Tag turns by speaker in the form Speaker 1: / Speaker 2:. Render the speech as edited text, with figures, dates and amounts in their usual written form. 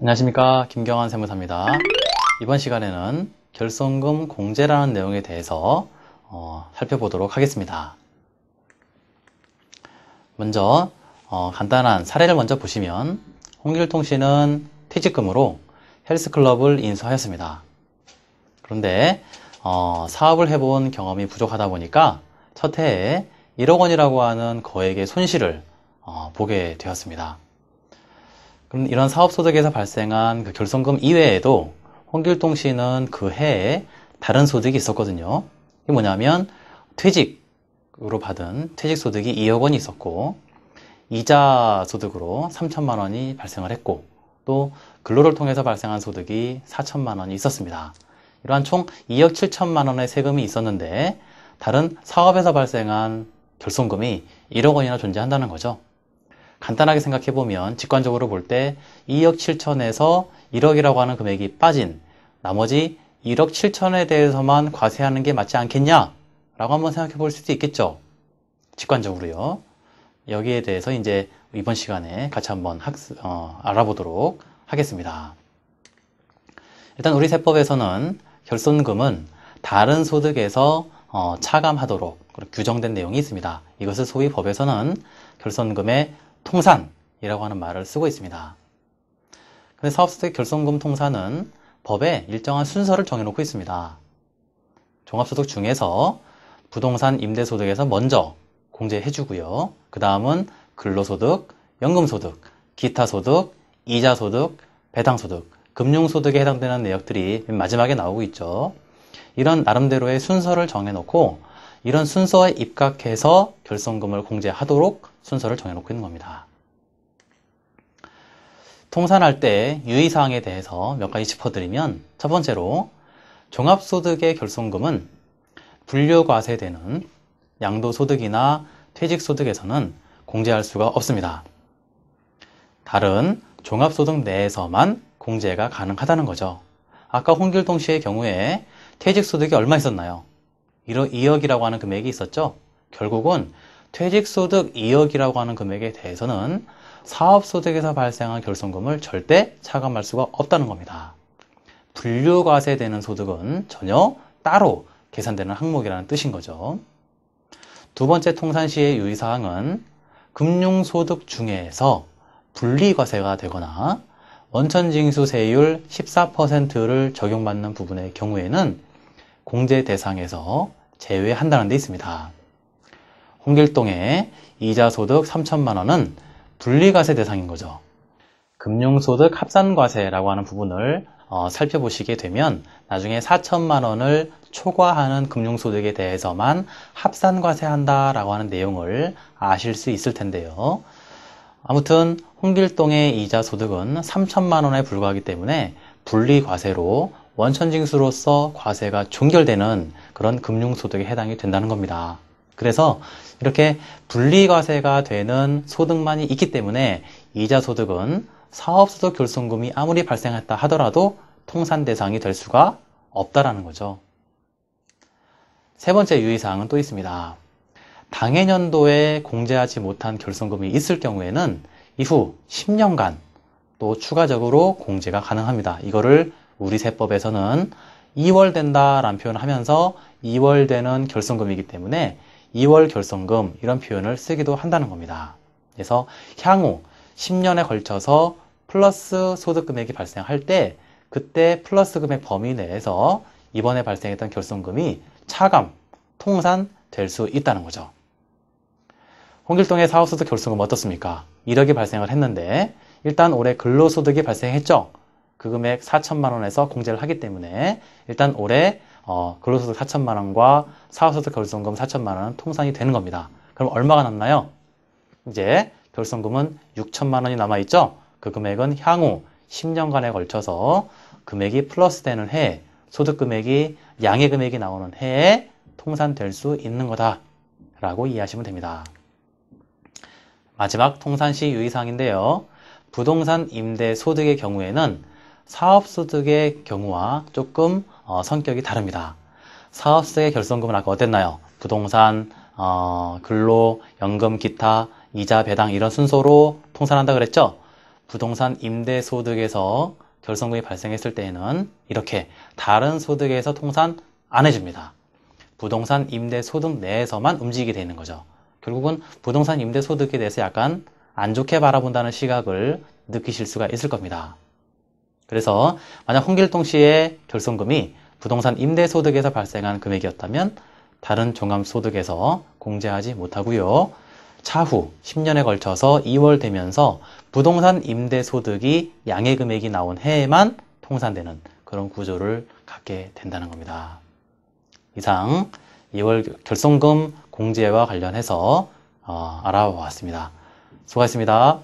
Speaker 1: 안녕하십니까, 김경환 세무사입니다. 이번 시간에는 결손금 공제라는 내용에 대해서 살펴보도록 하겠습니다. 먼저 간단한 사례를 먼저 보시면, 홍길동씨는 퇴직금으로 헬스클럽을 인수하였습니다. 그런데 사업을 해본 경험이 부족하다 보니까 첫 해에 1억 원이라고 하는 거액의 손실을 보게 되었습니다. 그럼 이런 사업소득에서 발생한 그 결손금 이외에도 홍길동 씨는 그 해에 다른 소득이 있었거든요. 이게 뭐냐면 퇴직으로 받은 퇴직소득이 2억 원이 있었고, 이자 소득으로 3천만 원이 발생을 했고, 또 근로를 통해서 발생한 소득이 4천만 원이 있었습니다. 이러한 총 2억 7천만 원의 세금이 있었는데, 다른 사업에서 발생한 결손금이 1억 원이나 존재한다는 거죠. 간단하게 생각해보면 직관적으로 볼 때 2억 7천에서 1억이라고 하는 금액이 빠진 나머지 1억 7천에 대해서만 과세하는 게 맞지 않겠냐? 라고 한번 생각해 볼 수도 있겠죠. 직관적으로요. 여기에 대해서 이제 이번 시간에 같이 한번 알아보도록 하겠습니다. 일단 우리 세법에서는 결손금은 다른 소득에서 차감하도록 규정된 내용이 있습니다. 이것을 소위 법에서는 결손금의 통산이라고 하는 말을 쓰고 있습니다. 근데 사업소득 결손금 통산은 법에 일정한 순서를 정해놓고 있습니다. 종합소득 중에서 부동산 임대소득에서 먼저 공제해주고요. 그 다음은 근로소득, 연금소득, 기타소득, 이자소득, 배당소득, 금융소득에 해당되는 내역들이 맨 마지막에 나오고 있죠. 이런 나름대로의 순서를 정해놓고 이런 순서에 입각해서 결손금을 공제하도록 순서를 정해놓고 있는 겁니다. 통산할 때 유의사항에 대해서 몇 가지 짚어드리면, 첫 번째로 종합소득의 결손금은 분류과세되는 양도소득이나 퇴직소득에서는 공제할 수가 없습니다. 다른 종합소득 내에서만 공제가 가능하다는 거죠. 아까 홍길동 씨의 경우에 퇴직소득이 얼마 있었나요? 2억이라고 하는 금액이 있었죠. 결국은 퇴직소득 2억이라고 하는 금액에 대해서는 사업소득에서 발생한 결손금을 절대 차감할 수가 없다는 겁니다. 분류과세되는 소득은 전혀 따로 계산되는 항목이라는 뜻인 거죠. 두 번째 통산 시의 유의사항은 금융소득 중에서 분리과세가 되거나 원천징수세율 14%를 적용받는 부분의 경우에는 공제 대상에서 제외한다는 데 있습니다. 홍길동의 이자소득 3천만 원은 분리과세 대상인 거죠. 금융소득 합산과세라고 하는 부분을 살펴보시게 되면 나중에 4천만 원을 초과하는 금융소득에 대해서만 합산과세한다라고 하는 내용을 아실 수 있을 텐데요. 아무튼 홍길동의 이자소득은 3천만 원에 불과하기 때문에 분리과세로 원천징수로서 과세가 종결되는 그런 금융소득에 해당이 된다는 겁니다. 그래서 이렇게 분리과세가 되는 소득만이 있기 때문에 이자소득은 사업소득 결손금이 아무리 발생했다 하더라도 통산 대상이 될 수가 없다라는 거죠. 세 번째 유의사항은 또 있습니다. 당해년도에 공제하지 못한 결손금이 있을 경우에는 이후 10년간 또 추가적으로 공제가 가능합니다. 이거를 우리 세법에서는 2월된다 라는 표현을 하면서 2월되는 결손금이기 때문에 2월 결손금 이런 표현을 쓰기도 한다는 겁니다. 그래서 향후 10년에 걸쳐서 플러스 소득금액이 발생할 때 그때 플러스 금액 범위 내에서 이번에 발생했던 결손금이 차감, 통산될 수 있다는 거죠. 홍길동의 사업소득 결손금 어떻습니까? 1억이 발생을 했는데 일단 올해 근로소득이 발생했죠. 그 금액 4천만 원에서 공제를 하기 때문에 일단 올해 근로소득 4천만 원과 사업소득 결손금 4천만 원은 통산이 되는 겁니다. 그럼 얼마가 남나요? 이제 결손금은 6천만 원이 남아있죠? 그 금액은 향후 10년간에 걸쳐서 금액이 플러스 되는 해, 소득 금액이 양의 금액이 나오는 해에 통산될 수 있는 거다 라고 이해하시면 됩니다. 마지막 통산시 유의사항인데요. 부동산 임대 소득의 경우에는 사업소득의 경우와 조금 성격이 다릅니다. 사업소득의 결손금은 아까 어땠나요? 부동산, 근로, 연금, 기타, 이자, 배당 이런 순서로 통산한다 그랬죠? 부동산 임대소득에서 결손금이 발생했을 때에는 이렇게 다른 소득에서 통산 안 해줍니다. 부동산 임대소득 내에서만 움직이게 되는 거죠. 결국은 부동산 임대소득에 대해서 약간 안 좋게 바라본다는 시각을 느끼실 수가 있을 겁니다. 그래서 만약 홍길동 씨의 결손금이 부동산 임대소득에서 발생한 금액이었다면 다른 종합소득에서 공제하지 못하고요. 차후 10년에 걸쳐서 2월 되면서 부동산 임대소득이 양해 금액이 나온 해에만 통산되는 그런 구조를 갖게 된다는 겁니다. 이상 2월 결손금 공제와 관련해서 알아보았습니다. 수고하셨습니다.